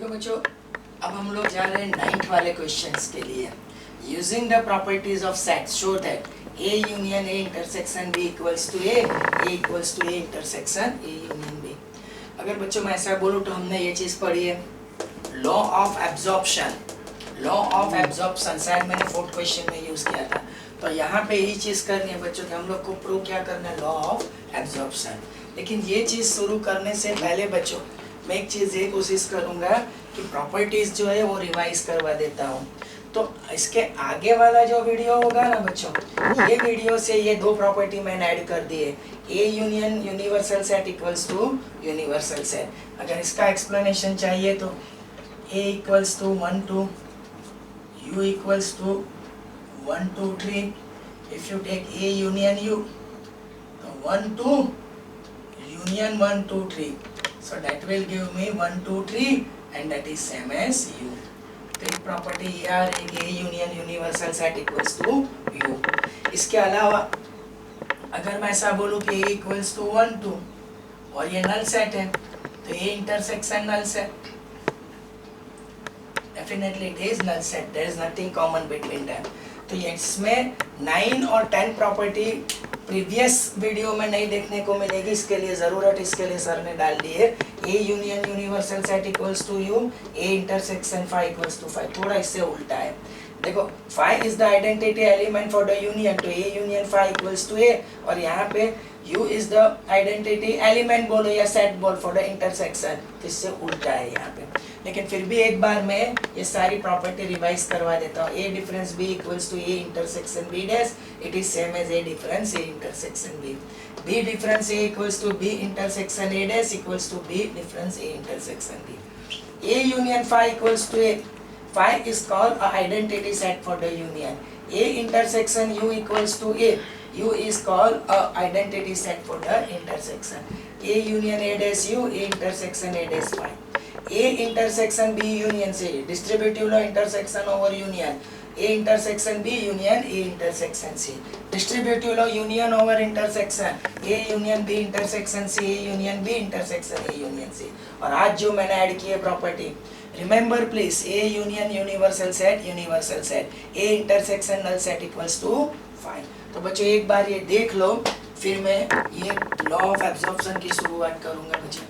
देखो बच्चों, अब हम लोग जा रहे हैं 9th वाले क्वेश्चंस के लिए। Using the properties of set show that A union A intersection B equals to A equals to A intersection A union B. अगर बच्चों मैं ऐसा बोलूँ तो हमने ये चीज़ पढ़ी है, law of absorption. Law of absorption शायद मैंने 4th क्वेश्चन में यूज़ किया था। तो यहाँ पे यही चीज़ करनी है बच्चों कि हम लोग को प्रूव क्या करना है, लॉ ऑफ एब्जॉर्प्शन। लेकिन ये चीज़ शुरू करने से पहले बच्चों मैं एक चीज़ ये कोशिश करूँगा कि प्रॉपर्टीज़ जो है वो रिवाइज करवा देता हूँ। तो इसके आगे वाला जो वीडियो होगा ना बच्चों, ये वीडियो से ये दो प्रॉपर्टी मैंने ऐड कर दिए, A union universal set equals to universal set. अगर इसका एक्सप्लेनेशन चाहिए तो A equals to 1 2, U equals to 1 2 3। If you take A union U तो 1 2 union 1 2 3, so that will give me 1 2 3 and that is same as u। तो एक property ये आ रही है कि union universal set equals to u। इसके अलावा अगर मैं ऐसा बोलूँ कि a इक्वल्स टू 1 2 और ये नल सेट है तो a intersection null set, definitely it is null set, there is nothing common between them. तो ये इसमें 9 और 10 प्रॉपर्टी प्रीवियस वीडियो में नहीं देखने को मिलेगी, इसके लिए ज़रूरत इसके लिए सर ने डाल दी है A union universal set equals to U, A intersection phi equals to phi. थोड़ा इससे उल्टा है, देखो phi is the identity element for the union, तो A union phi equals to A, और यहाँ पे U is the identity element बोलो या सेट बोल फॉर द इंटरसेक्शन, इससे उल्टा है यहाँ पे। लेकिन फिर भी एक बार मैं ये सारी प्रॉपर्टी रिवाइज करवा देता हूँ। A difference B equals to A intersection B dash, it is same as A difference A intersection B. B difference A equals to B intersection A dash equals to B difference A intersection B. A union phi equals to A, phi is called a identity set for the union. A intersection U equals to A, U is called a identity set for the intersection. A union A dash U, A intersection A dash phi. A intersection B union C, distributive law intersection over union. A intersection B union A intersection C. Distributive law union over intersection. A union B intersection C, A union B intersection A union C. और आज जो मैंने add की है property, remember please, A union universal set, A intersection null set equals to phi। तो बच्चों एक बार ये देख लो, फिर मैं ये लॉ ऑफ एब्जॉर्प्शन की शुरुआत करूंगा बच्चों।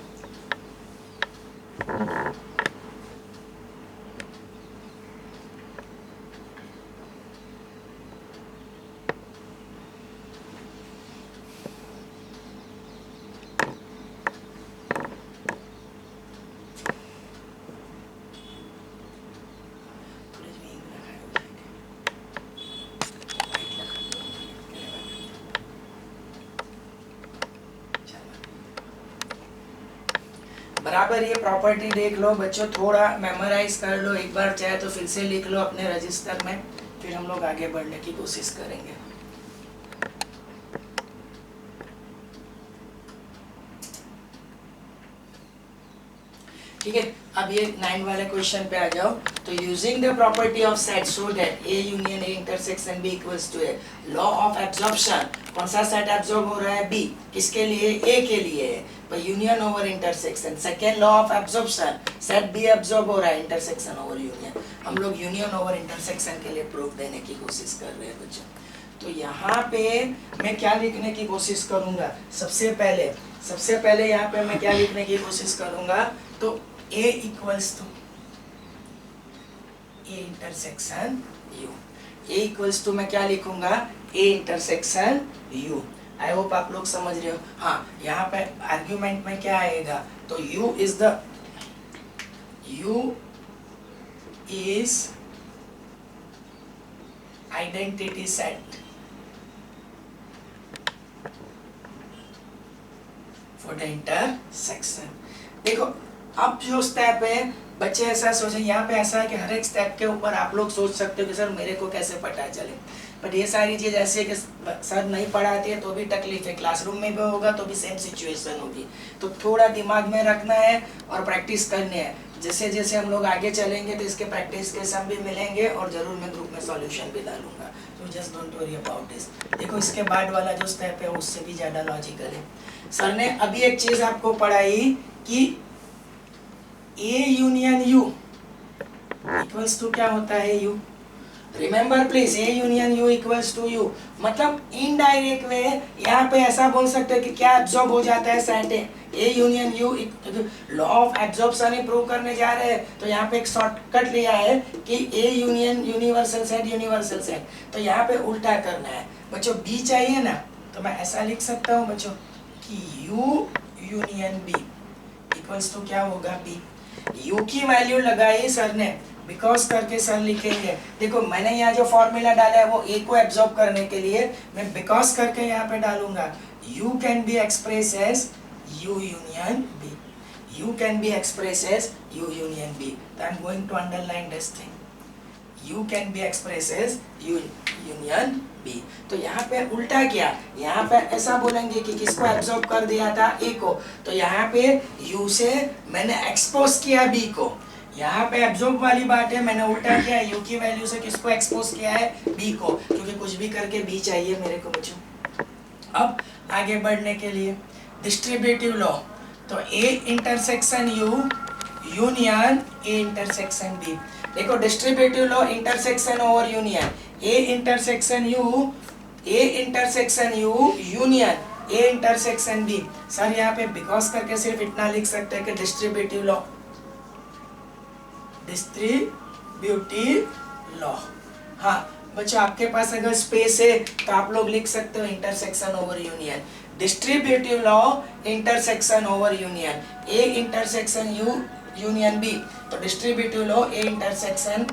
बराबर ये प्रॉपर्टी देख लो बच्चों, थोड़ा मेमोराइज कर लो एक बार, चाहे तो फिर से लिख लो अपने रजिस्टर में, फिर हम लोग आगे बढ़ने की कोशिश करेंगे। ठीक है, अब ये 9 वाले क्वेश्चन पे आ जाओ। तो using the property of set show that A union A intersection B equals to A. Law of absorption, कौन सा सेट एब्जॉर्ब हो रहा है, बी, किसके लिए, ए के लिए है, union over intersection. Second law of absorption, set be absorb हो रहा है इंटरसेक्शन ओवर यूनियन। हम लोग यूनियन ओवर इंटरसेक्शन के लिए प्रूफ देने की कोशिश कर रहे हैं बच्चों। तो यहाँ पे मैं क्या लिखने की कोशिश करूंगा, सबसे पहले यहाँ पे मैं क्या लिखने की कोशिश करूंगा, तो A equals to A intersection U। A equals to मैं क्या लिखूंगा, A intersection U। I hope आप लोग समझ रहे हो। हाँ, यहाँ पे आर्ग्यूमेंट में क्या आएगा, तो U is identity set for the intersection। देखो अब जो स्टेप है बच्चे ऐसा सोचें, यहाँ पे ऐसा है कि हर एक स्टेप के ऊपर आप लोग सोच सकते हो कि सर मेरे को कैसे पता चले, बट ये सारी चीज़ ऐसी है कि सर नहीं पढ़ाते हैं तो भी तकलीफ है, क्लासरूम में भी होगा तो भी सेम सिचुएशन होगी। तो थोड़ा दिमाग में रखना है और प्रैक्टिस करनी है। जैसे जैसे हम लोग आगे चलेंगे तो इसके प्रैक्टिस के सब भी मिलेंगे और ज़रूर मैं ग्रुप में सॉल्यूशन भी डालूंगा। तो just don't worry about this. देखो इसके बाद वाला जो स्टेप है उससे भी ज़्यादा लॉजिकल है। सर ने अभी एक चीज़ आपको पढ़ाई कि A union U equals to क्या होता है U, remember please, A union U equals to U, मतलब इनडायरेक्ट वे यहाँ पे ऐसा बोल सकते हैं कि क्या एब्जॉर्ब हो जाता है set A union you, law of absorption he prove करने जा रहे हैं तो यहाँ पे एक शॉर्टकट लिया है कि ए यूनियन यूनिवर्सल सेट, तो यहाँ पे उल्टा करना है बच्चों, बी चाहिए ना, तो मैं ऐसा लिख सकता हूँ बच्चों कि U union B equals to क्या होगा बी, यू की वैल्यू लगाई सर ने, बिकॉज करके सर लिखेंगे, देखो मैंने यहाँ जो फॉर्मूला डाला है वो ए को एब्जॉर्ब करने के लिए, मैं बिकॉज करके यहाँ पे डालूंगा, U can be express as U union B, U can be express as U union B, तो I am going to underline this thing, U can be express as U union B, तो यहाँ पे उल्टा किया, यहाँ पे ऐसा बोलेंगे कि किसको एब्जॉर्ब कर दिया था ए को, तो यहाँ पे यू से मैंने एक्सपोज किया बी को, यहाँ पे एब्जॉर्ब वाली बात है, मैंने उल्टा किया, यू की वैल्यू से किसको एक्सपोज किया है बी को, क्योंकि कुछ भी करके बी चाहिए मेरे को बच्चों। अब आगे बढ़ने के लिए डिस्ट्रीब्यूटिव लॉ, तो A intersection U union A intersection B, देखो distributive law intersection over union, A intersection U union A intersection B, sir यहाँ पे बिकॉज करके सिर्फ इतना लिख सकते हैं कि डिस्ट्रीब्यूटिव लॉ हाँ बच्चों आपके पास अगर स्पेस है तो आप लोग लिख सकते हो intersection over union, distributive law intersection over union, A intersection U union B, तो distributive law A intersection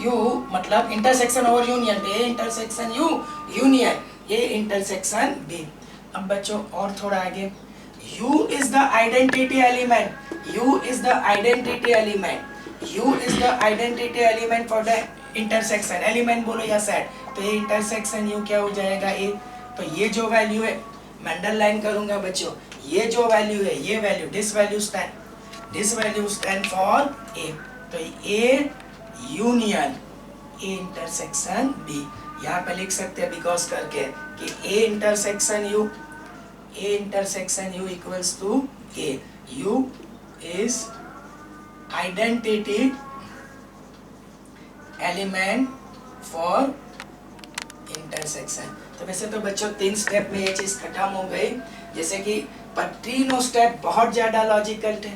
U मतलब intersection over union, A intersection U union A intersection B. अब बच्चों और थोड़ा आगे, U is the identity element, U is the identity element, U is the identity element for the intersection, element बोलो या set, तो ये इंटरसेक्शन U क्या हो जाएगा A, तो ये जो वैल्यू है मैं अंडरलाइन करूंगा बच्चों, ये जो वैल्यू है ये value this value stand for A, तो A union A intersection B, यहाँ पे लिख सकते हैं बिकॉज करके कि A intersection U equals to A, U is identity element for intersection. तो वैसे तो बच्चों 3 स्टेप में ये चीज खत्म हो गई, जैसे कि पर तीनों स्टेप बहुत ज्यादा लॉजिकल थे।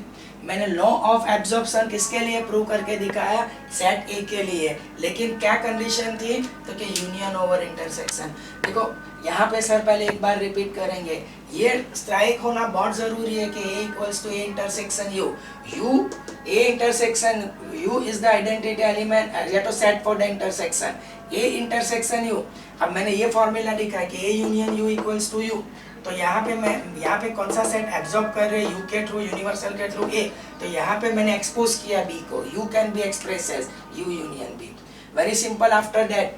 मैंने लॉ ऑफ एब्जॉर्प्शन किसके लिए प्रूव करके दिखाया, सेट ए के लिए, लेकिन क्या कंडीशन थी तो कि यूनियन ओवर इंटरसेक्शन। देखो यहाँ पे सर पहले एक बार रिपीट करेंगे, ये स्ट्राइक होना बहुत जरूरी है कि A equals to A intersection U, U A intersection U is the identity element या तो set for the intersection A intersection U. अब मैंने ये फॉर्मूला लिखा है कि A union U equals to U, तो यहाँ पे मैं यहाँ पे कौन सा सेट एब्जॉर्ब कर रहे हैं यू के थ्रू, यूनिवर्सल के थ्रू ए, तो यहाँ पे मैंने एक्सपोज किया बी को, U can be express as U union B, very simple. After that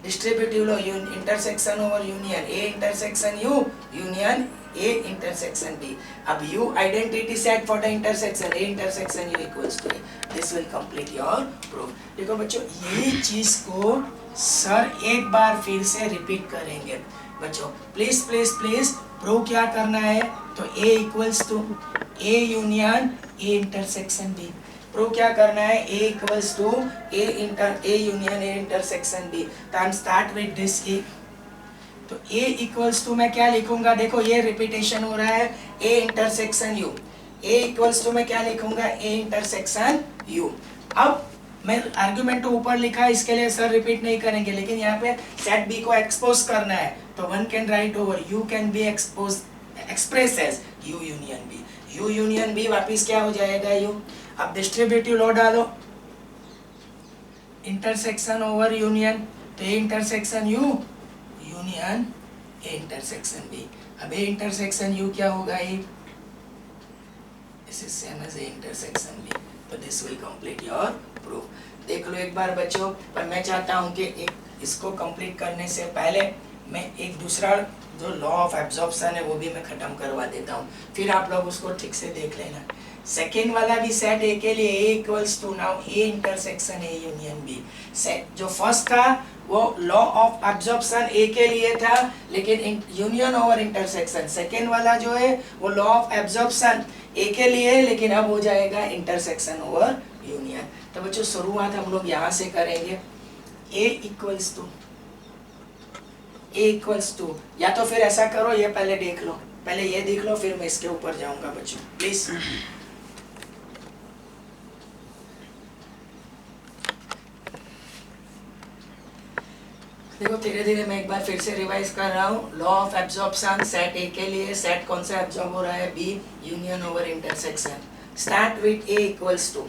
distributive law intersection over union A intersection U union A intersection B. अब U identity set for the intersection A intersection U equals to A, this will complete your proof. देखो बच्चों यही चीज को sir एक बार फिर से repeat करेंगे बच्चों, प्लीज प्लीज प्लीज प्रूव क्या करना है, तो A equals to A union A intersection B, prove क्या करना है, A equals to A union A intersection B. तो I am start with this A, तो ए इक्वल्स टू मैं क्या लिखूंगा, देखो ये रिपीटेशन हो रहा है, A intersection U, A equals to मैं क्या लिखूंगा, ए इंटरसेक्शन यू। अब मैं आर्गुमेंट तो ऊपर लिखा है, इसके लिए सर रिपीट नहीं करेंगे, लेकिन यहाँ पे सेट बी को एक्सपोज करना है, तो one can write over U can be express as U union B, U union B वापिस क्या हो जाएगा यू। अब डिस्ट्रीब्यूटिव लॉ डालो, इंटरसेक्शन ओवर यूनियन, तो A intersection U union A intersection B. अब ए इंटरसेक्शन यू क्या होगा, A this is same as A intersection B, तो this will complete your proof. देख लो एक बार बच्चों, पर मैं चाहता हूं कि इसको कंप्लीट करने से पहले मैं एक दूसरा जो लॉ ऑफ एब्जॉर्प्शन है वो भी मैं खत्म करवा देता हूं, फिर आप लोग उसको ठीक से देख लेना। सेकेंड वाला भी सेट ए के लिए A equals to now A intersection A union B. Set जो फर्स्ट था वो लॉ ऑफ एब्जॉर्प्शन ए के लिए था, लेकिन यूनियन ओवर इंटरसेक्शन। सेकेंड वाला जो है वो लॉ ऑफ एब्जॉर्प्शन ए के लिए, लेकिन अब हो जाएगा इंटरसेक्शन ओवर यूनियन। तो बच्चों शुरुआत हम लोग यहाँ से करेंगे, ए इक्वल्स टू या तो फिर ऐसा करो, ये पहले देख लो, पहले ये देख लो, फिर मैं इसके ऊपर जाऊंगा बच्चों प्लीज। देखो धीरे धीरे मैं एक बार फिर से रिवाइज कर रहा हूँ। Law of absorption set A के लिए, सेट कौन सा एब्जॉर्ब हो रहा है, B union over intersection. Start with A equals to.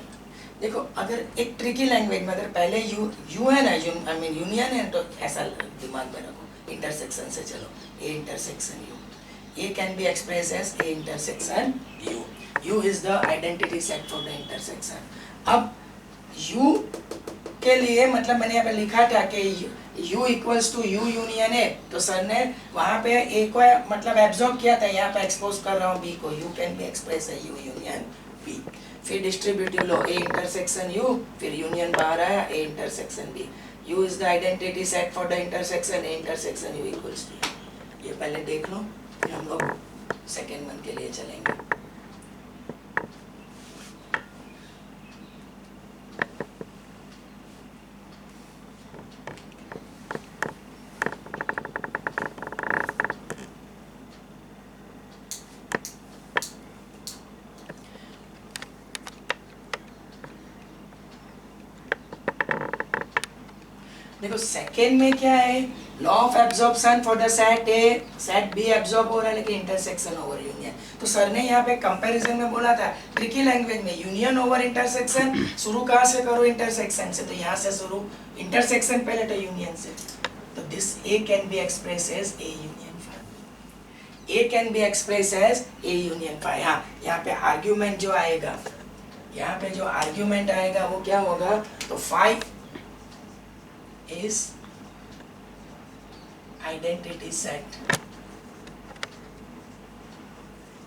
देखो अगर एक ट्रिकी लैंग्वेज में अगर पहले यू है ना, आई मीन यूनियन है, तो ऐसा दिमाग में रखो, इंटरसेक्शन से चलो, A intersection U, A can be express as A intersection U, U is the identity set for the intersection. अब यू के लिए मतलब मैंने यहाँ पे लिखा था कि u equals to U union A, तो सर ने वहाँ पे ए को मतलब एब्जॉर्ब किया था, यहाँ पे एक्सपोज कर रहा हूँ बी को, यू कैन बी एक्सप्रेस है यू यूनियन बी। फिर distributive law, A intersection U, फिर यूनियन बाहर आया A intersection B, U is the identity set for the intersection A intersection U equals to. ये पहले देख लो, फिर हम लोग सेकेंड वन के लिए चलेंगे। देखो सेकेंड में क्या है, law of absorption for the set A, set be absorb हो रहा है लेकिन इंटरसेक्शन ओवर यूनियन। तो सर ने यहाँ पे कंपैरिजन में बोला था ट्रिकी लैंग्वेज में, यूनियन ओवर इंटरसेक्शन, शुरू कहाँ से करो, इंटरसेक्शन से, तो यहाँ से शुरू, इंटरसेक्शन पहले तो यूनियन से, तो this A can be express as A union phi, A can be express as A union phi. हाँ यहाँ पे आर्ग्यूमेंट जो आएगा, यहाँ पे जो आर्ग्यूमेंट आएगा वो क्या होगा, तो phi is identity set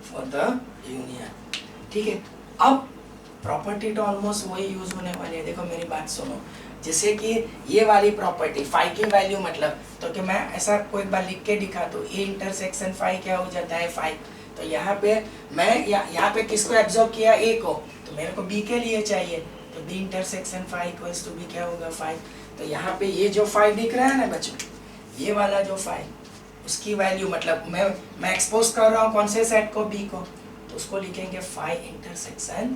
for the union। ठीक है, अब प्रॉपर्टी तो ऑलमोस्ट वही यूज होने वाली है। देखो मेरी बात सुनो, जैसे कि ये वाली प्रॉपर्टी फाई की वैल्यू मतलब, तो कि मैं ऐसा कोई बार लिख के दिखा दो, ए इंटरसेक्शन फाई क्या हो जाता है 5, तो यहाँ पे मैं यहाँ पे किसको एब्जॉर्ब किया, ए को, तो मेरे को बी के लिए चाहिए, तो B intersection phi equals to B क्या होगा 5। तो यहाँ पे ये जो 5 दिख रहा है ना बच्चों, ये वाला जो 5, उसकी वैल्यू मतलब मैं एक्सपोज कर रहा हूँ कौन से सेट को, बी को, तो उसको लिखेंगे 5 इंटरसेक्शन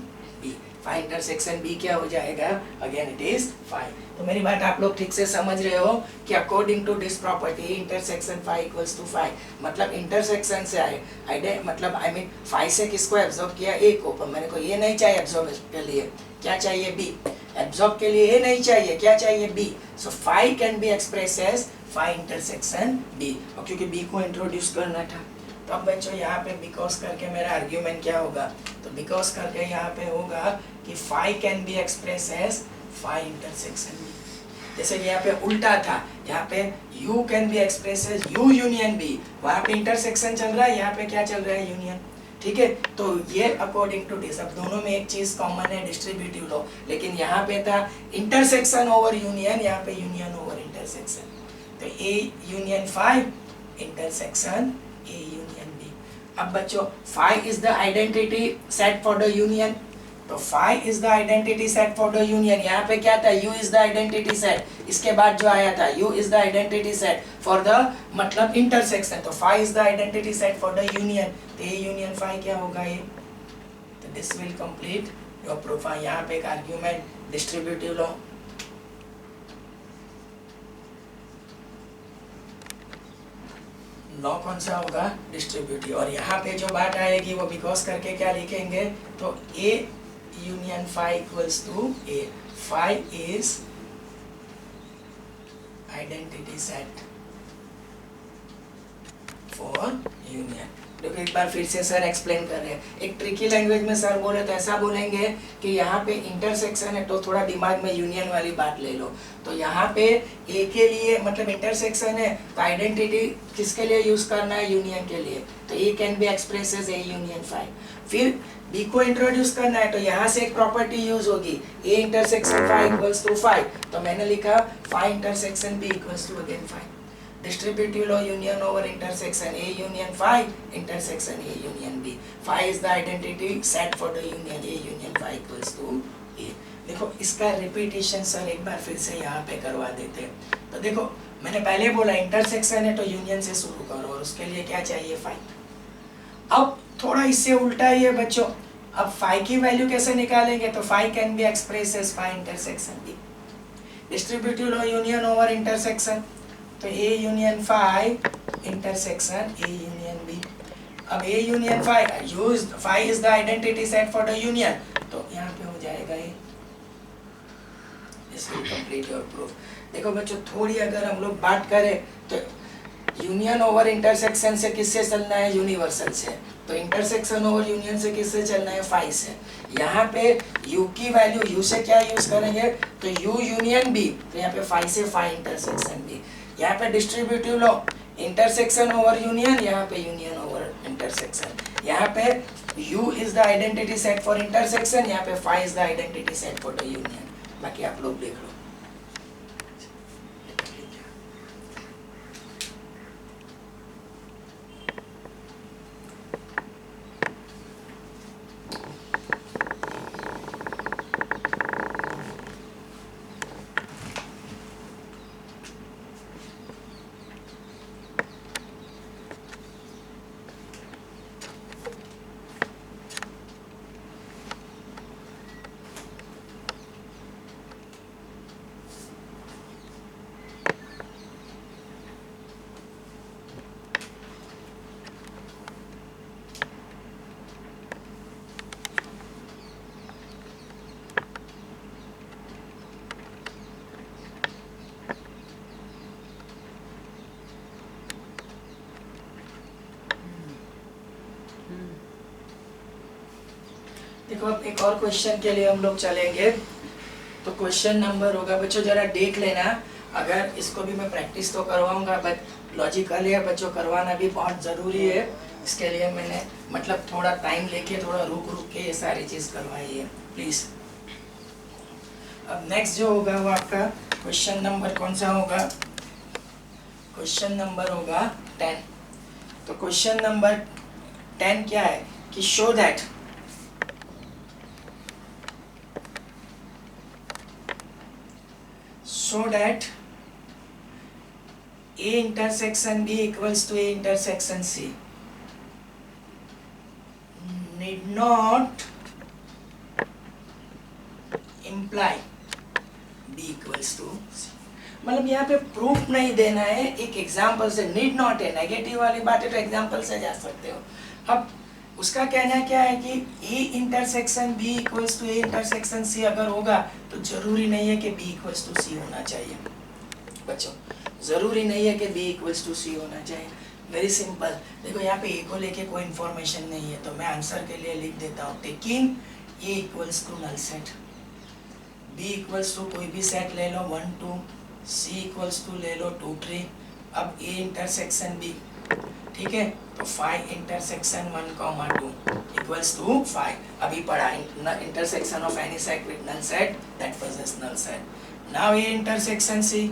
बी। 5 इंटरसेक्शन बी क्या हो जाएगा, अगेन इट इज 5। तो मेरी बात आप लोग ठीक से समझ रहे हो कि according to this property intersection 5 equals to 5, मतलब इंटरसेक्शन से आए मतलब आई मीन 5 से किसको एब्जॉर्ब किया, ए को, पर मेरे को ये नहीं चाहिए एब्जॉर्ब के लिए, क्या चाहिए, बी। एब्जॉर्ब के लिए ए नहीं चाहिए, क्या चाहिए, B. So 5 can be express as 5 intersection B, और क्योंकि बी को इंट्रोड्यूस करना था, तो अब बच्चों यहाँ पे बिकॉज करके मेरा आर्ग्यूमेंट क्या होगा, तो बिकॉज करके यहाँ पे होगा कि 5 can be express as 5 intersection B. जैसे यहाँ पे उल्टा था, यहाँ पे u can be express as u union B, वहाँ पे इंटरसेक्शन चल रहा है, यहाँ पे क्या चल रहा है, यूनियन। ठीक है, तो ये अकॉर्डिंग टू दिस, अब दोनों में एक चीज कॉमन है, डिस्ट्रीब्यूटिव लॉ, लेकिन यहाँ पे था इंटरसेक्शन ओवर यूनियन, यहाँ पे यूनियन ओवर इंटरसेक्शन, तो A union 5 intersection A union B. अब बच्चों 5 is the identity set for the union, तो 5 is the identity set for the union, यहाँ पे क्या था, u is the identity set, इसके बाद जो आया था u is the identity set for the मतलब इंटरसेक्शन, तो 5 is the identity set for the union, तो ये यूनियन 5 क्या होगा ये, तो this will complete your proof. यहाँ पे एक आर्ग्यूमेंट डिस्ट्रीब्यूटिव लॉ, लॉ कौन सा होगा, डिस्ट्रीब्यूटिव, और यहाँ पे जो बात आएगी वो बिकॉज करके क्या लिखेंगे, तो a union 5 equals to a, 5 is identity set for union. देखो एक बार फिर से सर एक्सप्लेन कर रहे हैं, एक ट्रिकी लैंग्वेज में सर बोले तो ऐसा बोलेंगे कि यहाँ पे इंटरसेक्शन है, तो थोड़ा दिमाग में यूनियन वाली बात ले लो, तो यहाँ पे ए के लिए मतलब इंटरसेक्शन है, तो आइडेंटिटी किसके लिए यूज करना है, यूनियन के लिए, तो A can be express as A union 5। फिर बी को इंट्रोड्यूस करना है, तो यहाँ से एक प्रॉपर्टी यूज होगी, ए इंटरसेक्शन 5 इक्वल्स टू 5, तो मैंने लिखा 5 intersection B equals to again 5। distributive law union over intersection A union phi intersection A union B. Phi is the identity set for the union A union phi equals to A. देखो इसका repetition sir एक बार फिर से यहाँ पे करवा देते हैं। तो देखो मैंने पहले बोला इंटरसेक्शन है तो यूनियन से शुरू करो और उसके लिए क्या चाहिए फाई। अब थोड़ा इससे उल्टा ही है बच्चों, अब फाई की वैल्यू कैसे निकालेंगे, तो phi can be express as phi intersection B. Distributive law union over intersection, तो A union phi intersection A union B. अब A union phi use phi is the identity set for the union, तो यहाँ पे हो जाएगा ये complete your proof. देखो बच्चों थोड़ी अगर हम लोग बात करें तो यूनियन ओवर इंटरसेक्शन से किससे चलना है, यूनिवर्सल से, तो इंटरसेक्शन ओवर यूनियन से किससे चलना है, फाई से। यहाँ पे यू की वैल्यू, यू से क्या यूज करेंगे, तो यू यूनियन बी, तो यहाँ पे फाई से फाई इंटरसेक्शन बी। यहाँ पे distributive law intersection over union, यहाँ पे यूनियन ओवर इंटरसेक्शन। यहाँ पे U is the identity set for intersection, यहाँ पे phi is the identity set for the union. बाकी आप लोग देख लो। देखो अब एक और क्वेश्चन के लिए हम लोग चलेंगे। तो क्वेश्चन नंबर होगा बच्चों, जरा देख लेना, अगर इसको भी मैं प्रैक्टिस तो करवाऊंगा बट लॉजिकली है बच्चों, करवाना भी बहुत ज़रूरी है। इसके लिए मैंने मतलब थोड़ा टाइम लेके थोड़ा रुक के ये सारी चीज़ करवाई है, प्लीज़। अब नेक्स्ट जो होगा वो आपका क्वेश्चन नंबर कौन सा होगा, क्वेश्चन नंबर होगा 10। तो क्वेश्चन नंबर 10 क्या है कि show that A intersection B equals to A intersection C need not imply B equals to C। मतलब यहाँ पे प्रूफ नहीं देना है, एक एग्जाम्पल से, नीड नॉट है, नेगेटिव वाली बात है तो एग्जाम्पल से जा सकते हो। अब उसका कहना क्या है कि A intersection B equals to A intersection C अगर होगा तो जरूरी नहीं है कि B इक्वल्स टू C होना चाहिए बच्चों, जरूरी नहीं है कि B इक्वल्स टू C होना चाहिए। Very simple. देखो यहाँ पे A को लेके कोई इन्फॉर्मेशन नहीं है तो मैं आंसर के लिए लिख देता हूँ taking A equals to null set, B equals to कोई भी सेट ले लो 1 2, C इक्वल्स टू ले लो 2 3। अब A इंटरसेक्शन B, ठीक है, तो phi intersection 1 2 equals to phi. अभी पढ़ा intersection of any set with null set that possess null set. Now A intersection C,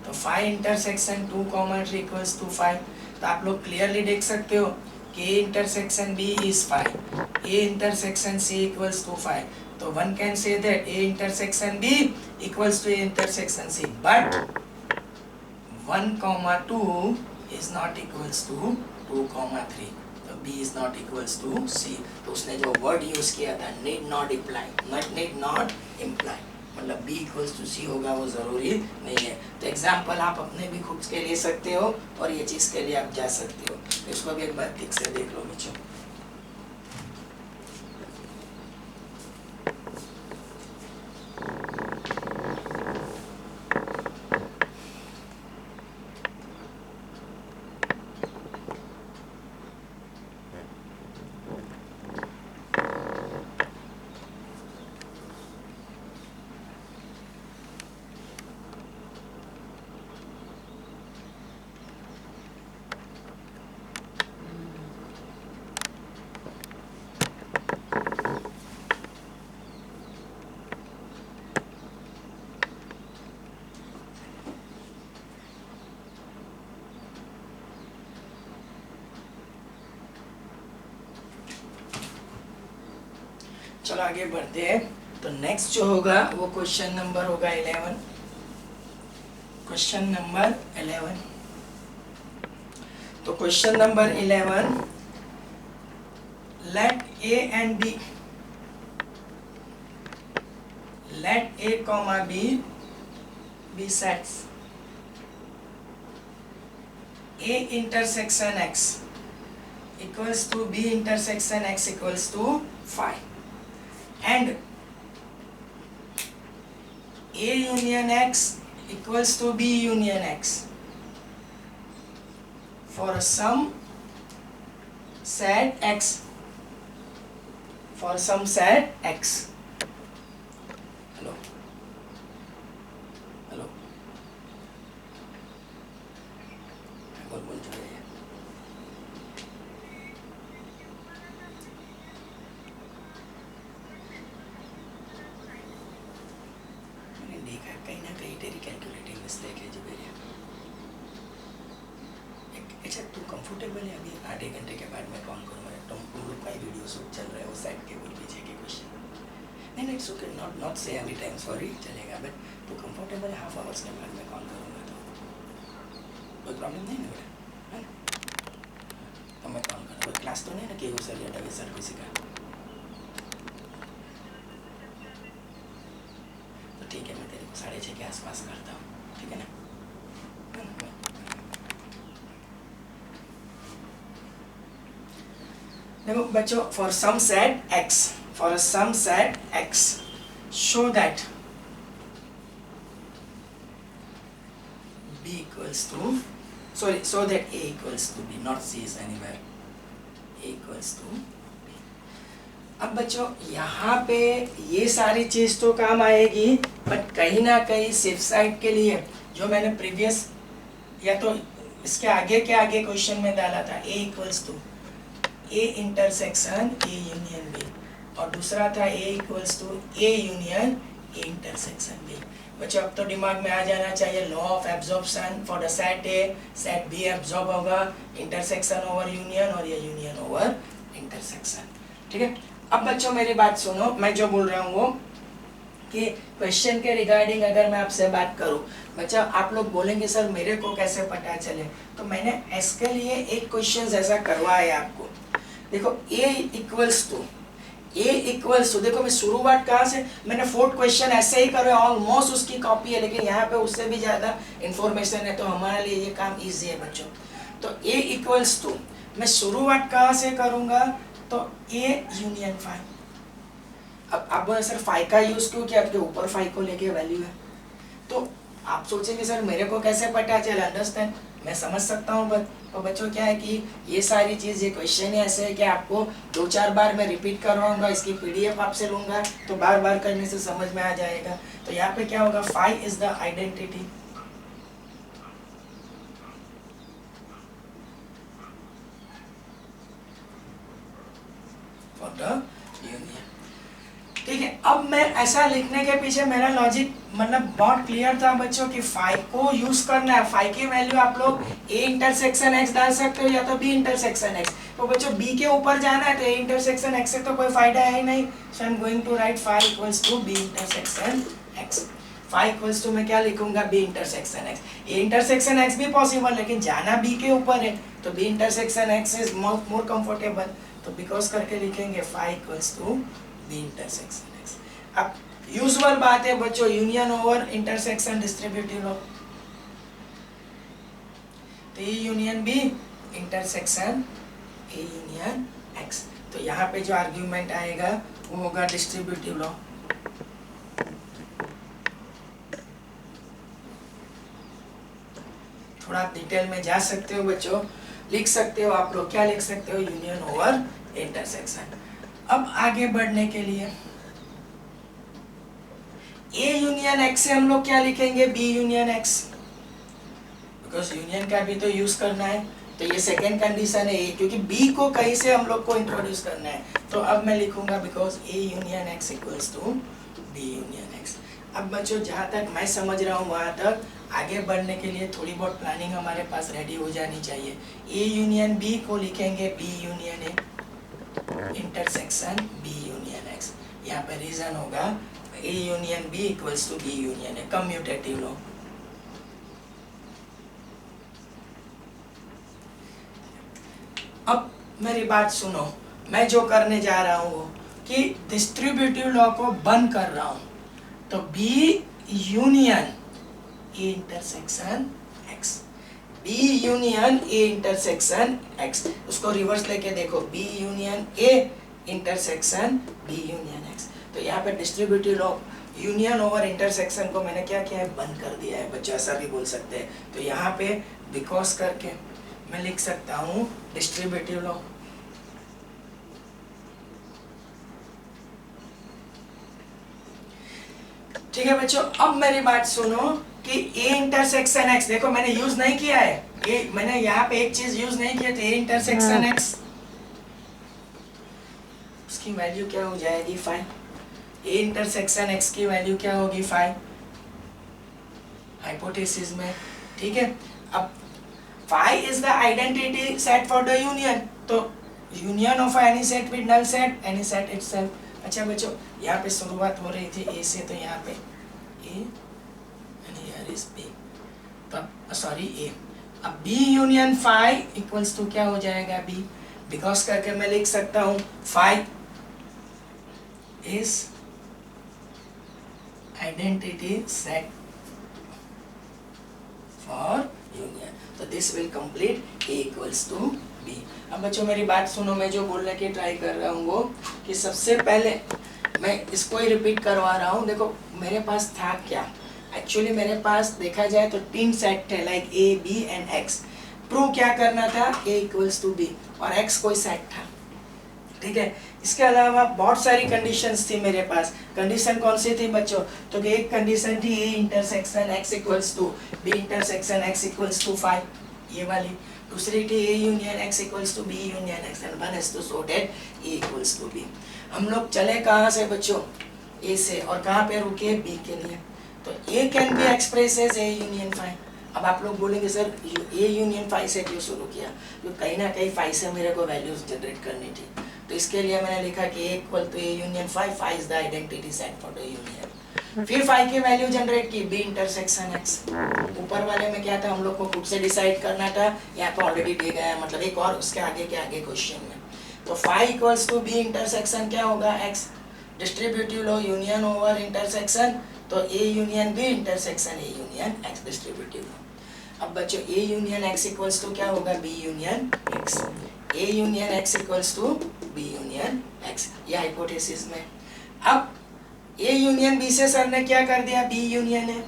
तो phi intersection 2 3 equals to phi. तो आप लोग क्लियरली देख सकते हो कि A intersection B is phi, A intersection C equals to phi. तो one can say that A intersection B equals to A intersection C, but 1 2 is not equals to 2 3, तो B is not equals to C। तो उसने जो word use किया था need not imply, need not imply, मतलब B equals to C होगा वो ज़रूरी नहीं है। तो एग्जाम्पल आप अपने भी खुद के ले सकते हो और ये चीज़ के लिए आप जा सकते हो। तो इसको भी एक बार ठीक से देख लो बच्चों। चलो आगे बढ़ते हैं। तो नेक्स्ट जो होगा वो क्वेश्चन नंबर होगा 11। Question number 11। तो question number 11, let a and b, let a comma b be sets a intersection x equals to b intersection x equals to phi, and a union x equals to b union x for some set x, for some set x. Hello, hello, बोल चुके हैं। मैंने देखा कहीं ना कहीं तेरी calculating mistake है जुबेरिया। अच्छा तू कंफर्टेबल है? अभी आधे घंटे के बाद मैं कॉल करूँगा। तुम लोग का ही वीडियो शूट चल रहा है, वो साइड के बोल पीछे के क्वेश्चन। नहीं इट्स ओके, नॉट से एवरी टाइम सॉरी, चलेगा। बट तू कंफर्टेबल है, हाफ आवर्स के बाद मैं कॉल करूँगा तो कोई प्रॉब्लम नहीं ना बेटा, है ना? तो मैं कॉल करूँगा। क्लास तो नहीं ना कि वो सर या डबे सर किसी का? तो ठीक है, मैं तेरे को 6:30 के आसपास करता हूँ, ठीक है ना? देखो बच्चों, for some set x, for some set x, show that b equals to, sorry, so that a equals to b, not c is anywhere, a equals to b. अब बच्चों यहाँ पे ये सारी चीज तो काम आएगी, बट कहीं ना कहीं सेफ साइड के लिए जो मैंने प्रीवियस या तो इसके आगे के आगे क्वेश्चन में डाला था, a equals to A intersection A union B, और दूसरा था A equals to A union A intersection B। बच्चों अब तो दिमाग में आ जाना चाहिए law of absorption for the set A, set B absorb होगा इंटरसेक्शन ओवर यूनियन और ये यूनियन ओवर इंटरसेक्शन, ठीक है। अब बच्चों मेरी बात सुनो, मैं जो बोल रहा हूँ वो कि क्वेश्चन के रिगार्डिंग अगर मैं आपसे बात करूं, बच्चा आप लोग बोलेंगे सर मेरे को कैसे पता चले, तो मैंने इसके लिए एक क्वेश्चन ऐसा करवाया आपको। देखो a इक्वल्स टू देखो मैं शुरुआत कहाँ से, मैंने 4th क्वेश्चन ऐसे ही करे, ऑलमोस्ट उसकी कॉपी है, लेकिन यहाँ पे उससे भी ज़्यादा इंफॉर्मेशन है, तो हमारे लिए ये काम इजी है बच्चों। तो a इक्वल्स टू मैं शुरुआत कहाँ से करूँगा, तो a यूनियन फाई। अब आप बोले सर फाई का यूज़ क्यों किया, आपके ऊपर फाई को लेके वैल्यू है, तो आप सोचेंगे सर मेरे को कैसे पता चला, अंडरस्टैंड, मैं समझ सकता हूँ। बट तो बच्चों क्या है कि ये सारी चीज़, ये क्वेश्चन ही ऐसे है कि आपको 2-4 बार मैं रिपीट करवाऊंगा, इसकी PDF आपसे लूँगा, तो बार बार करने से समझ में आ जाएगा। तो यहाँ पे क्या होगा, phi is the identity for the union, ठीक है। अब मैं ऐसा लिखने के पीछे मेरा लॉजिक मतलब बहुत क्लियर था बच्चों कि फाई को यूज करना है। फाई की वैल्यू आप लोग a इंटरसेक्शन x डाल सकते हो या तो b इंटरसेक्शन x। तो बच्चों b के ऊपर जाना है तो a इंटरसेक्शन x से तो कोई फायदा है ही नहीं, so I am going to write phi equals to b intersection x। Phi equals to मैं क्या लिखूंगा, b intersection x। a intersection x भी पॉसिबल, लेकिन जाना b के ऊपर है, तो b intersection x is more comfortable, तो बिकॉज करके लिखेंगे phi equals to b intersection x। अब यूजुअल बात है बच्चों, union over intersection distributive law, तो A union B intersection A union x। तो यहाँ पे जो आर्ग्यूमेंट आएगा वो होगा डिस्ट्रीब्यूटिव लॉ। थोड़ा डिटेल में जा सकते हो बच्चों, लिख सकते हो आप लोग, क्या लिख सकते हो, यूनियन ओवर इंटरसेक्शन। अब आगे बढ़ने के लिए A यूनियन x से हम लोग क्या लिखेंगे, B union x, because union का भी तो यूज करना है। तो ये सेकेंड कंडीशन है, क्योंकि B को कहीं से हम लोग को इंट्रोड्यूस करना है। तो अब मैं लिखूंगा because A union x equals to B union x। अब बच्चों जहाँ तक मैं समझ रहा हूँ वहाँ तक आगे बढ़ने के लिए थोड़ी बहुत प्लानिंग हमारे पास रेडी हो जानी चाहिए। A यूनियन B को लिखेंगे B union A intersection B union x, यहाँ पे रीजन होगा A union B equals to B union A, commutative law. अब मेरी बात सुनो, मैं जो करने जा रहा हूँ वो कि डिस्ट्रीब्यूटिव लॉ को बंद कर रहा हूँ, तो B union A intersection X, B union A intersection X, उसको रिवर्स लेके देखो, B union A intersection B union X. तो यहाँ पे distributive law union over intersection को मैंने क्या किया है, बंद कर दिया है, बच्चे ऐसा भी बोल सकते हैं। तो यहाँ पे बिकॉज करके मैं लिख सकता हूँ डिस्ट्रीब्यूटिव लॉ, ठीक है बच्चों। अब मेरी बात सुनो कि ए इंटरसेक्शन एक्स, देखो मैंने यूज नहीं किया है, ए मैंने यहाँ पे एक चीज यूज नहीं किया, तो ए इंटरसेक्शन एक्स, उसकी वैल्यू क्या हो जाएगी 5, ए इंटरसेक्शन एक्स की वैल्यू क्या होगी 5 हाइपोथेसिस में, ठीक है। अब 5 is the identity set for the union, तो union of any set with null set, any set itself. अच्छा बच्चों, यहाँ पे शुरुआत हो रही थी ए से, तो यहाँ पे A and here is B, तब सॉरी ए, अब बी यूनियन 5 इक्वल्स टू क्या हो जाएगा बी, बिकॉज करके मैं लिख सकता हूँ 5 is identity set for union, तो this will complete A equals to B. अब बच्चों मेरी बात सुनो, मैं जो बोलने की ट्राई कर रहा हूँ वो कि सबसे पहले मैं इसको ही रिपीट करवा रहा हूँ। देखो मेरे पास था क्या, एक्चुअली मेरे पास देखा जाए तो 3 सेट थे, like A B and X. Prove क्या करना था, ए इक्वल्स टू बी, और एक्स कोई सेट था, ठीक है। इसके अलावा बहुत सारी कंडीशंस थी मेरे पास। कंडीशन कौन सी थी बच्चों, तो कि एक कंडीशन थी A intersection X equals to B intersection X equals to 5, ये वाली। दूसरी थी A union X equals to B union X, and one is to show that A equals to B. हम लोग चले कहाँ से बच्चों, ए से, और कहाँ पे रुके, बी के लिए। तो A can be express as A union 5। अब आप लोग बोलेंगे सर ए यूनियन 5 से क्यों शुरू किया, तो कहीं ना कहीं 5 से मेरे को वैल्यूज जनरेट करनी थी, तो इसके लिए मैंने लिखा कि A equal to A union 5, 5 is the identity set for the union. फिर 5 की वैल्यू जनरेट की बी इंटरसेक्शन एक्स। ऊपर वाले में क्या था, हम लोग को खुद से डिसाइड करना था, यहाँ पे ऑलरेडी दे गया है, मतलब एक और उसके आगे के आगे क्वेश्चन में। तो 5 इक्वल्स टू बी इंटरसेक्शन क्या होगा X, distributive law union over intersection, तो A union B intersection A union X distributive law. अब बच्चों A union X equals to क्या होगा, B union X, A union X equals to B union X, ये hypothesis में। अब A union B से sir ने क्या कर दिया, बी यूनियन है,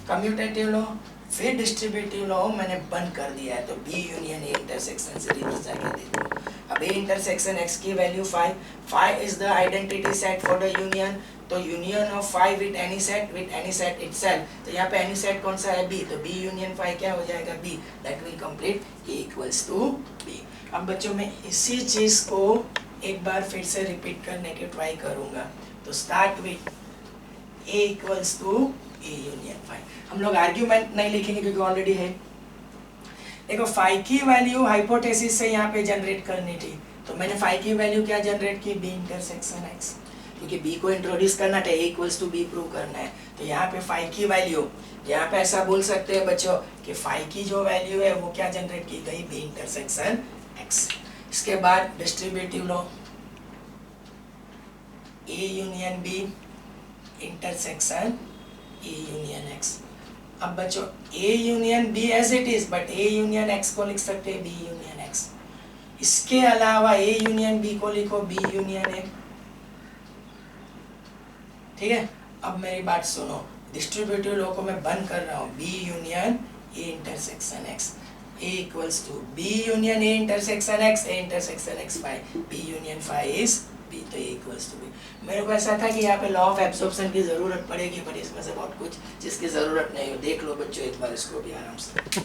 कम्यूटेटिव लॉ, फिर डिस्ट्रीब्यूटिव लॉ मैंने बंद कर दिया है, तो बी यूनियन ए इंटरसेक्शन से रिवर्स जाके देखो। अब ए इंटरसेक्शन एक्स की value 5, 5 is the identity set for the union, तो union of 5 with any set itself, तो यहाँ पे एनी सेट कौन सा है, बी, तो बी यूनियन 5 क्या हो जाएगा, B, that will complete A equals to B. अब बच्चों मैं इसी चीज को एक बार फिर से रिपीट करने की ट्राई करूंगा, तो start with A equals to A union 5। हम लोग आर्ग्यूमेंट नहीं लिखेंगे क्योंकि ऑलरेडी है। देखो 5 की वैल्यू हाइपोथेसिस से यहाँ पे जनरेट करनी थी, तो मैंने 5 की वैल्यू क्या जनरेट की, बी इंटरसेक्शन एक्स, क्योंकि बी को इंट्रोड्यूस करना था, A equals to B prove करना है। तो यहाँ पे 5 की वैल्यू, यहाँ पे ऐसा बोल सकते हैं बच्चों कि 5 की जो वैल्यू है वो क्या जनरेट की गई, बी इंटरसेक्शन एक्स। इसके बाद distributive law, A union B intersection A union X. अब बच्चों A union B as it is, but A union X को लिख सकते हैं बी यूनियन एक्स। इसके अलावा ए यूनियन बी को लिखो बी यूनियन ए, ठीक है। अब मेरी बात सुनो, डिस्ट्रीब्यूटिव लॉ को मैं बंद कर रहा हूँ, B union A intersection X, A equals to B union A intersection X, A intersection X 5, B union 5 is B, तो ए इक्वल्स टू बी। मेरे को ऐसा था कि यहाँ पे लॉ ऑफ एब्सॉर्प्शन की जरूरत पड़ेगी, पर इसमें से बहुत कुछ जिसकी जरूरत नहीं हो, देख लो बच्चों एक बार इसको भी आराम से।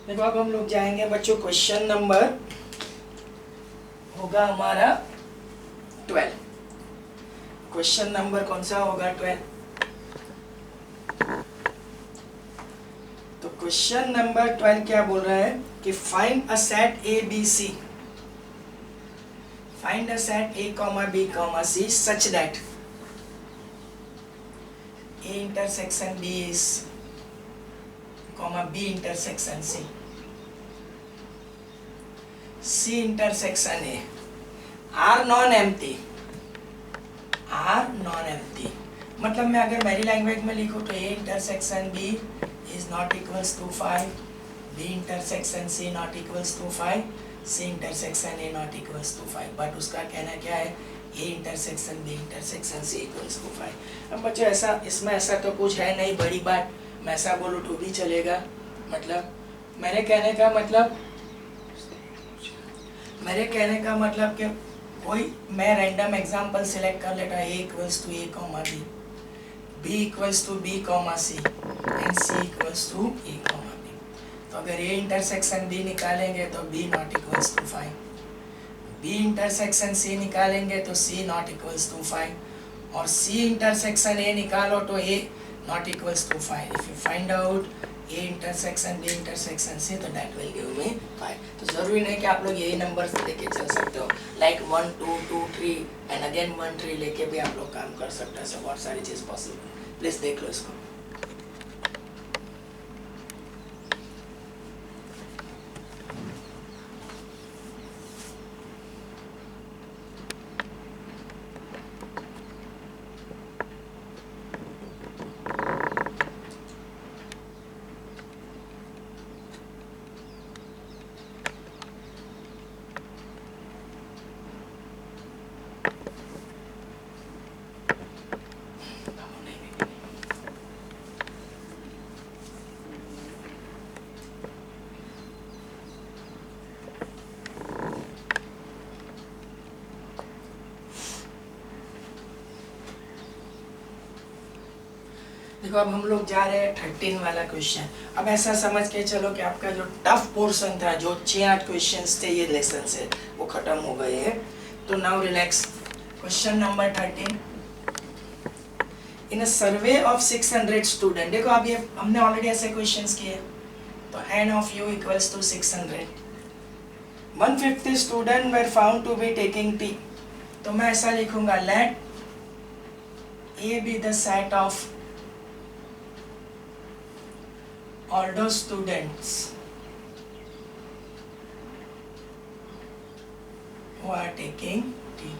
देखो अब हम लोग जाएंगे बच्चों, क्वेश्चन नंबर होगा हमारा 12। क्वेश्चन नंबर कौन सा होगा? 12। तो क्वेश्चन नंबर 12 क्या बोल रहा है कि find a set A B C, find a set A comma B comma C such that A intersection B is comma B intersection C, C intersection A are non empty, are non empty. मतलब मैं अगर मेरी language में लिखूँ तो A intersection B is not equals to 5, B intersection C not equals to 5, C intersection A not equals to 5। But उसका कहना क्या है? A intersection B intersection C equals to 5। अब बच्चों ऐसा इसमें ऐसा तो कुछ है नहीं बड़ी बात, मैं ऐसा बोलूँ तो भी चलेगा। मतलब मेरे कहने का मतलब कि कोई मैं रैंडम एग्जांपल सिलेक्ट कर लेता है, A equals to A comma B, B equals to B comma C and C equals to A comma B. तो अगर ए इंटरसेक्शन बी निकालेंगे तो B not equals to 5, B intersection C निकालेंगे तो सी not equals to 5, और सी intersection A निकालो तो A not equals to 5। If you find out A intersection B intersection C तो दैट विल गिव मी 5। तो जरूरी नहीं कि आप लोग यही नंबर लेके चल सकते हो, लाइक 1 2 2 3 एंड अगेन 1 3 लेके भी आप लोग काम कर सकते हैं। ऐसे बहुत सारी चीज़ पॉसिबल। प्लीज देख लो इसको। देखो अब हम लोग जा रहे हैं 13 वाला क्वेश्चन। अब ऐसा समझ के चलो कि आपका जो टफ पोर्शन था, जो 6-8 क्वेश्चंस थे ये लेसन से, वो खत्म हो गए हैं। तो now relax. Question number 13, in a survey of 600 student. देखो अब ये हमने ऑलरेडी ऐसे क्वेश्चंस किए, तो n of u equals to 600, 150 student were found to be taking tea. तो मैं ऐसा लिखूंगा, let a be the set of all those students who are taking tea।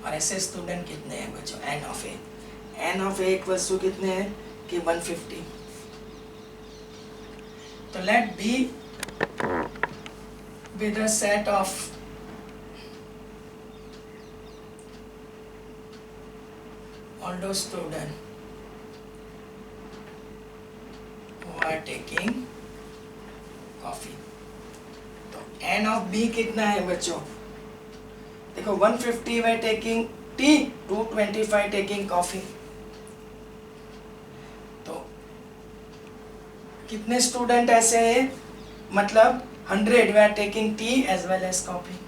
और ऐसे स्टूडेंट कितने हैं बच्चों? n of a, n of a equals to कितने हैं कि 150। तो लेट b be the set of all those students who are taking coffee। तो n of b कितना है बच्चों? देखो 150 were taking tea, 225 taking coffee। तो कितने स्टूडेंट ऐसे हैं? मतलब 100 were taking tea as well as coffee।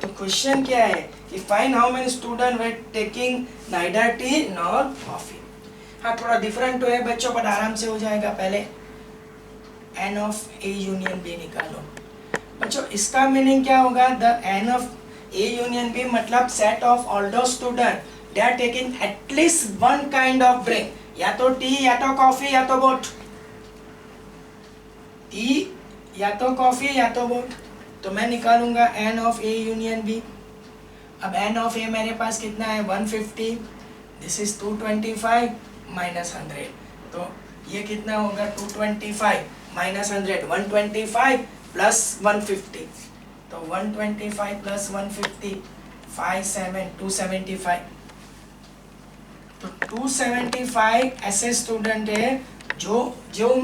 तो क्वेश्चन क्या है कि find how many student were taking neither tea nor coffee। हाँ थोड़ा डिफरेंट तो है बच्चों, पर आराम से हो जाएगा। पहले n of a union b निकालो। बच्चों इसका मीनिंग क्या होगा? The n of a union b मतलब set of all those student they are taking at least one kind of drink, या तो टी या तो कॉफी या तो बोथ, टी या तो कॉफी या तो बोथ। तो मैं निकालूंगा n of a union b। अब n ऑफ a मेरे पास कितना है? 150, दिस इज 225 माइनस 100। तो ये कितना होगा? 225 माइनस 100, 125 प्लस 150। तो 125 प्लस 150 275। तो 275 ऐसे स्टूडेंट है जो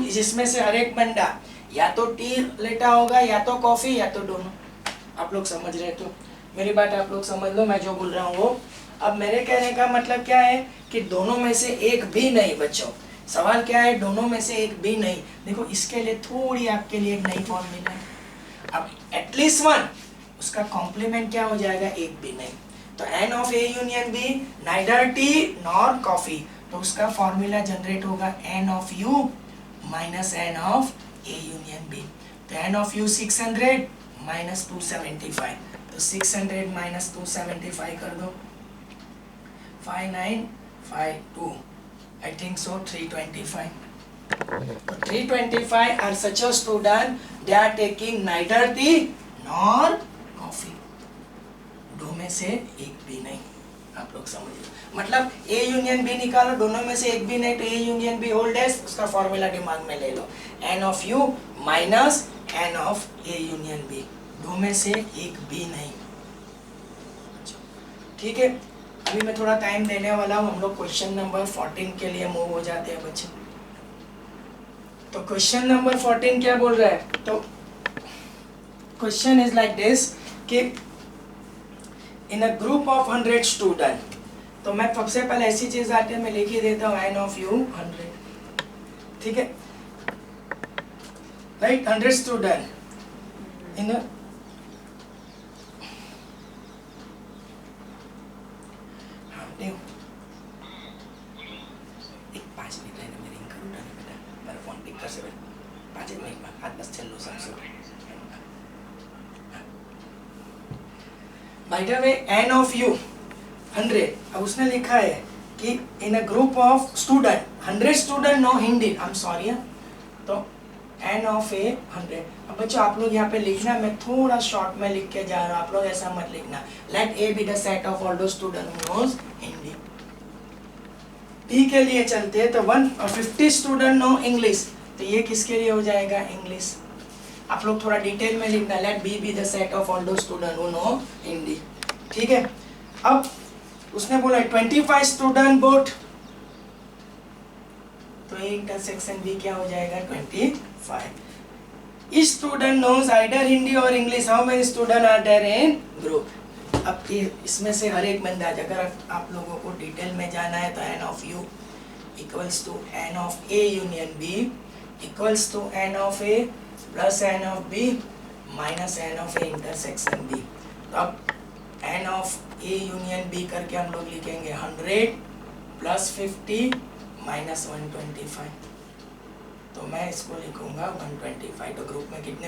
जिसमें से हर एक बंदा या तो टी लेता होगा या तो कॉफी या तो दोनों। आप लोग समझ रहे? तो मेरी बात आप लोग समझ लो, मैं जो बोल रहा हूँ वो। अब मेरे कहने का मतलब क्या है कि दोनों में से एक भी नहीं बच्चों, सवाल क्या है, दोनों में से एक भी नहीं। देखो इसके लिए थोड़ी आपके लिए एक नई फॉर्मूला है, अब एटलीस्ट वन, उसका कॉम्प्लीमेंट क्या हो जाएगा, एक भी नहीं। तो n of A union B neither T nor coffee, तो उसका फॉर्मूला जनरेट होगा n of U minus n of A union B। तो n ऑफ U 600 माइनस 275, तो 600 माइनस 275 कर दो, 5952, आई थिंक सो 325। तो 325 are such a student, they are taking neither tea nor coffee, दो में से एक भी नहीं। आप लोग समझिए, मतलब A यूनियन B निकालो, दोनों में से एक भी नहीं, तो A union B hold S, उसका फॉर्मूला दिमाग में ले लो, n of U minus n of A union B, दो में से एक भी नहीं। ठीक है, अभी मैं थोड़ा टाइम देने वाला हूँ, हम लोग क्वेश्चन नंबर 14 के लिए मूव हो जाते हैं बच्चे। तो क्वेश्चन नंबर 14 क्या बोल रहा है, तो क्वेश्चन इज लाइक दिस कि in a group of 100 student, तो मैं सबसे पहले ऐसी चीज आती है, मैं लिख ही देता हूँ n ऑफ U 100, ठीक है, राइट, 100 स्टूडेंट इन एक 5 मिनट रहने में रिंग करूँ ना बेटा, मेरा फोन पिक कर से 5 मिनट में हाथ बस चल लो सबसे। By the way n of U 100, अब उसने लिखा है कि in a group of student, 100 student no Hindi, I am sorry, तो n ऑफ A 100। अब बच्चों आप लोग यहाँ पे लिखना, मैं थोड़ा शॉर्ट में लिख के जा रहा हूँ, आप लोग ऐसा मत लिखना, let A be the set of all those student who knows Hindi. T के लिए चलते हैं, तो 150 स्टूडेंट नो इंग्लिश, तो ये किसके लिए हो जाएगा, इंग्लिश। आप लोग थोड़ा डिटेल में लिखना, let B be the set of all those student who know Hindi, ठीक है। अब उसने बोला 25 स्टूडेंट बोट, तो ये इंटरसेक्शन B क्या हो जाएगा, 25। Each student knows either Hindi और English, how many student are there in group. अब इसमें से हर एक बंदा, अगर आप लोगों को डिटेल में जाना है, तो n of U equals to n of A union B equals to n of A plus n of B minus n of A intersection B। तो अब n of A union B करके हम लोग लिखेंगे 100 प्लस 50 माइनस 125, तो मैं इसको लिखूंगा 125। तो ग्रुप में कितने